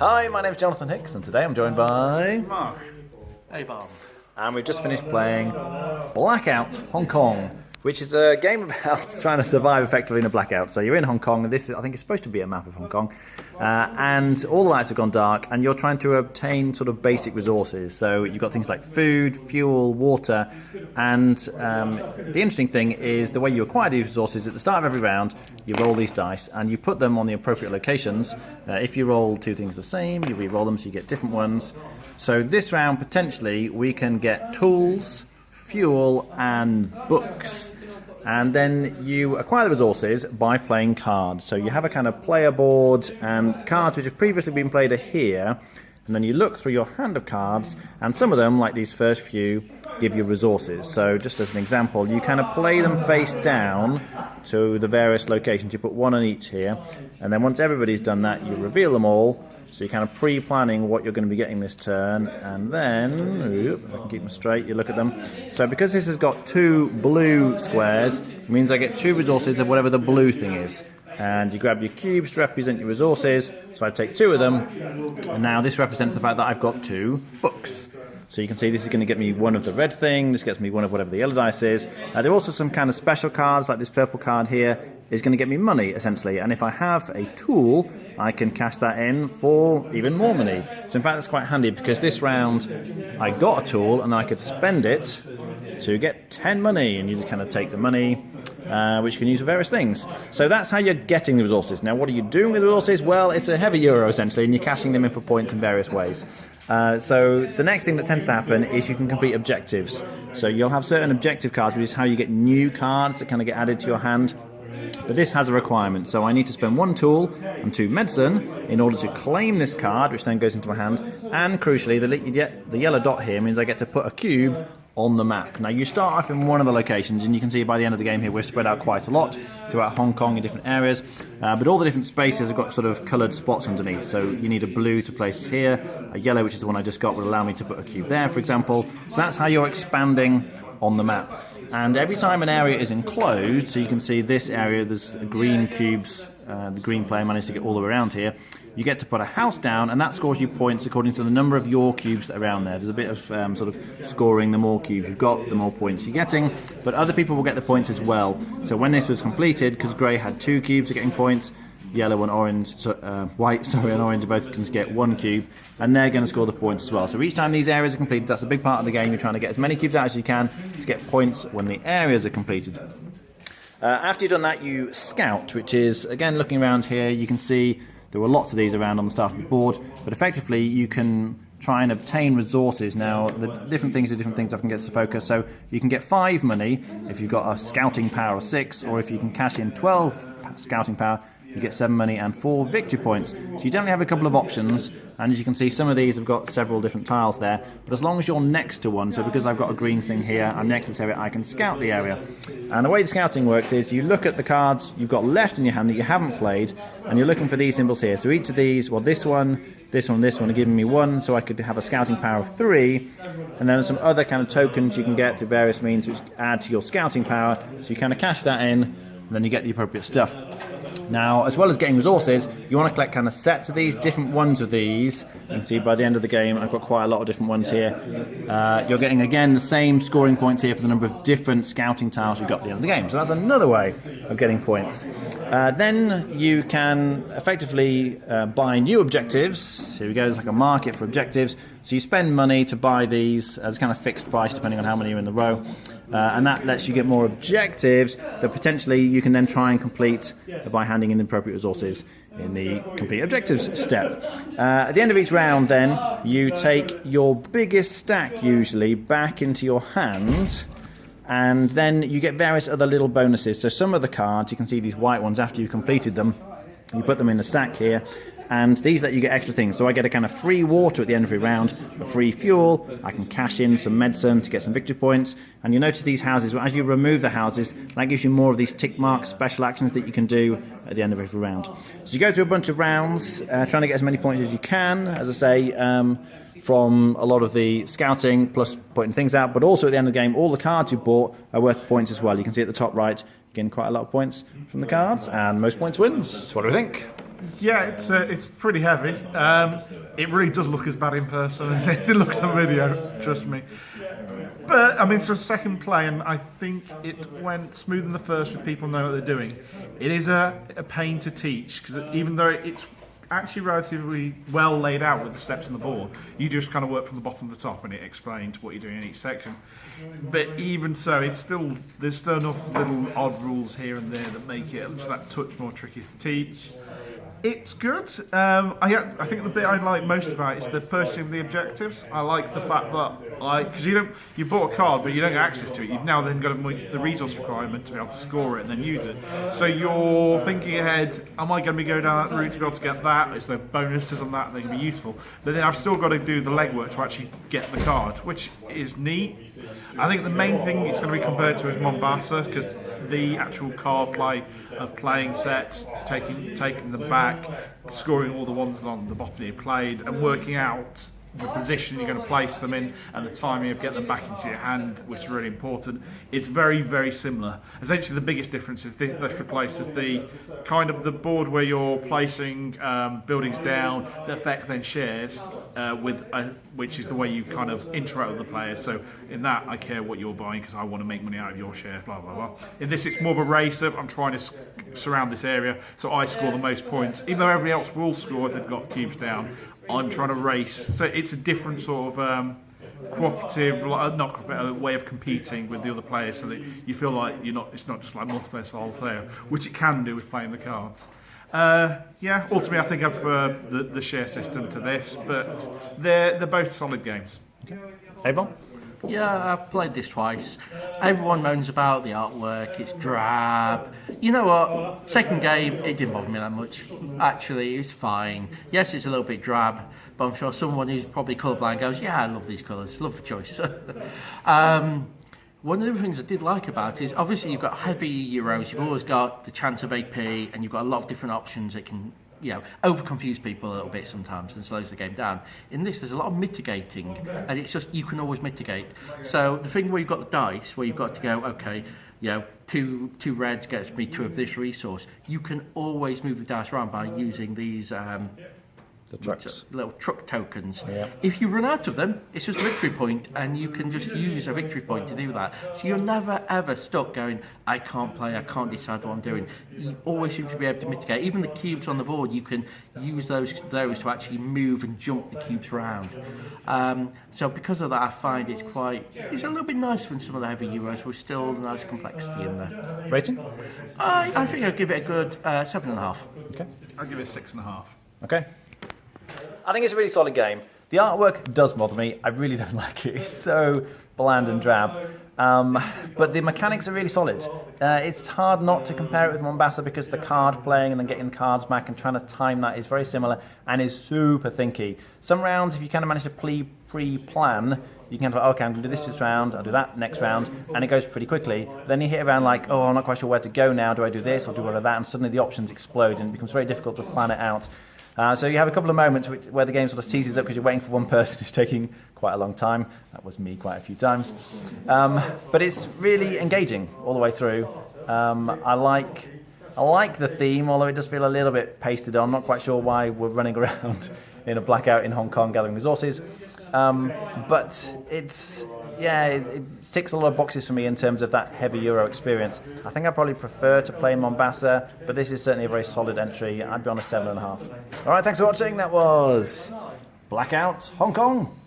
Hi, my name's Jonathan Hicks, and today I'm joined by Mark. Hey, Bob. and we've just finished playing Blackout Hong Kong, which is a game about trying to survive effectively in a blackout. So you're in Hong Kong, and this is, I think it's supposed to be a map of Hong Kong, and all the lights have gone dark, and you're trying to obtain sort of basic resources. So you've got things like food, fuel, water, and the interesting thing is the way you acquire these resources at the start of every round. You roll these dice, and you put them on the appropriate locations. If you roll two things the same, you re-roll them so you get different ones. So this round, potentially, we can get tools, fuel, and books. And then you acquire the resources by playing cards. So you have a kind of player board, and cards which have previously been played are here. And then you look through your hand of cards, and some of them, like these first few, give you resources. So just as an example, you kind of play them face down to the various locations. You put one on each here, and then once everybody's done that, you reveal them all. So you're kind of pre-planning what you're going to be getting this turn, and then, I can keep them straight, you look at them. So because this has got two blue squares, it means I get two resources of whatever the blue thing is. And you grab your cubes to represent your resources, so I take two of them, and now this represents the fact that I've got two books. So you can see this is going to get me one of the red thing, this gets me one of whatever the yellow dice is. There are also some kind of special cards, like this purple card here, is going to get me money, essentially. And if I have a tool, I can cash that in for even more money. So in fact, that's quite handy, because this round I got a tool, and I could spend it to get 10 money, and you just kind of take the money, which you can use for various things. So that's how you're getting the resources. Now, what are you doing with the resources? Well, it's a heavy euro, essentially, and you're cashing them in for points in various ways. So the next thing that tends to happen is you can complete objectives. So you'll have certain objective cards, which is how you get new cards that kind of get added to your hand. But this has a requirement, so I need to spend one tool and two medicine in order to claim this card, which then goes into my hand. And crucially, the yellow dot here means I get to put a cube on the map. Now, you start off in one of the locations, and you can see by the end of the game here we're spread out quite a lot throughout Hong Kong in different areas, but all the different spaces have got sort of coloured spots underneath. So you need a blue to place here, a yellow, which is the one I just got, would allow me to put a cube there, for example. So that's how you're expanding on the map. And every time an area is enclosed, so you can see this area, there's green cubes, the green player managed to get all the way around here, you get to put a house down, and that scores you points according to the number of your cubes that are around there. There's a bit of sort of scoring. The more cubes you've got, the more points you're getting, but other people will get the points as well. So when this was completed, because grey had two cubes are getting points, yellow and orange, white, and orange both can get one cube, and they're going to score the points as well. So each time these areas are completed, that's a big part of the game. You're trying to get as many cubes out as you can to get points when the areas are completed. After you've done that, you scout, which is, again, looking around here, you can see there were lots of these around on the start of the board, but effectively you can try and obtain resources. Now, the different things are different things I can get to focus. So you can get 5 money if you've got a scouting power of 6, or if you can cash in 12 scouting power, you get 7 money and 4 victory points. So you generally have a couple of options, and as you can see, some of these have got several different tiles there, but as long as you're next to one, so because I've got a green thing here, I'm next to this area, I can scout the area. And the way the scouting works is you look at the cards you've got left in your hand that you haven't played, and you're looking for these symbols here. So each of these, well, this one, this one, this one are giving me 1, so I could have a scouting power of 3, and then some other kind of tokens you can get through various means which add to your scouting power, so you kind of cash that in, and then you get the appropriate stuff. Now, as well as getting resources, you want to collect kind of sets of these, different ones of these. You can see by the end of the game, I've got quite a lot of different ones here. You're getting, again, the same scoring points here for the number of different scouting tiles you've got at the end of the game. So that's another way of getting points. Then you can effectively buy new objectives. Here we go, there's like a market for objectives. So you spend money to buy these as kind of fixed price depending on how many are in the row. And that lets you get more objectives that potentially you can then try and complete by handing in the appropriate resources in the complete objectives step. At the end of each round then, you take your biggest stack usually back into your hand, and then you get various other little bonuses. So some of the cards, you can see these white ones after you've completed them, you put them in the stack here, and these let you get extra things. So I get a kind of free water at the end of every round, a free fuel, I can cash in some medicine to get some victory points, and you'll notice these houses, as you remove the houses, that gives you more of these tick mark special actions that you can do at the end of every round. So you go through a bunch of rounds, trying to get as many points as you can, as I say, from a lot of the scouting, plus pointing things out, but also at the end of the game, all the cards you bought are worth points as well. You can see at the top right, you gain quite a lot of points from the cards, and most points wins. What do we think? Yeah, it's pretty heavy. It really does look as bad in person as it looks on video, trust me. But, I mean, it's a second play, and I think it went smoother than the first with people knowing what they're doing. It is a pain to teach, because even though it's actually relatively well laid out with the steps on the board, you just kind of work from the bottom to the top, and it explains what you're doing in each section. But even so, there's still enough little odd rules here and there that make it just that touch more tricky to teach. It's good. I think the bit I like most about it is the purchasing of the objectives. I like the fact that because you bought a card, but you don't get access to it. You've now then got to meet the resource requirement to be able to score it and then use it. So you're thinking ahead. Am I going to go down that route to be able to get that? Is there bonuses on that that can be useful? But then I've still got to do the legwork to actually get the card, which is neat. I think the main thing it's going to be compared to is Mombasa, because the actual card play of playing sets, taking them back, scoring all the ones on the bottom you played, and working out the position you're going to place them in and the timing of getting them back into your hand, which is really important. It's very, very similar. Essentially, the biggest difference is the kind of the board where you're placing buildings down. The effect then shares which is the way you kind of interact with the players. So in that, I care what you're buying because I want to make money out of your share. Blah blah blah. In this, it's more of a race of I'm trying to surround this area so I score the most points, even though everybody else will score if they've got cubes down. I'm trying to race, so it's a different sort of cooperative, way of competing with the other players, so that you feel like it's not just like multiplayer style player, which it can do with playing the cards. Ultimately, I think I prefer the share system to this, but they're both solid games. Okay. Abel? Yeah, I've played this twice. Everyone moans about the artwork, it's drab. You know what? Second game, it didn't bother me that much. Actually, it's fine. Yes, it's a little bit drab, but I'm sure someone who's probably colourblind goes, yeah, I love these colours, love the choice. One of the things I did like about it is, obviously you've got heavy Euros, you've always got the chance of AP, and you've got a lot of different options that can over-confuse people a little bit sometimes and slows the game down. In this, there's a lot of mitigating, and it's just, you can always mitigate. So the thing where you've got the dice, where you've got to go, okay, two reds gets me 2 of this resource, you can always move the dice around by using these The trucks. little truck tokens. Yeah. If you run out of them, it's just a victory point, and you can just use a victory point to do that. So you're never ever stuck going, I can't play, I can't decide what I'm doing. You always seem to be able to mitigate. Even the cubes on the board, you can use those to actually move and jump the cubes around. So because of that, I find it's a little bit nicer than some of the heavy Euros with still a nice complexity in there. Rating? I think I'd give it a good 7.5. Okay. I'll give it 6.5. Okay. I think it's a really solid game. The artwork does bother me. I really don't like it. It's so bland and drab. But the mechanics are really solid. It's hard not to compare it with Mombasa because the card playing and then getting the cards back and trying to time that is very similar and is super thinky. Some rounds, if you kind of manage to pre-plan, you can kind of, okay, I'm going to do this round, I'll do that next round, and it goes pretty quickly. Then you hit around like, oh, I'm not quite sure where to go now. Do I do this or do all of that? And suddenly the options explode and it becomes very difficult to plan it out. So you have a couple of moments where the game sort of seizes up because you're waiting for one person who's taking quite a long time. That was me quite a few times. But it's really engaging all the way through. I like the theme, although it does feel a little bit pasted on. I'm not quite sure why we're running around in a blackout in Hong Kong gathering resources. But it ticks a lot of boxes for me in terms of that heavy Euro experience. I think I probably prefer to play Mombasa, but this is certainly a very solid entry. I'd be on a 7.5. All right, thanks for watching. That was Blackout Hong Kong.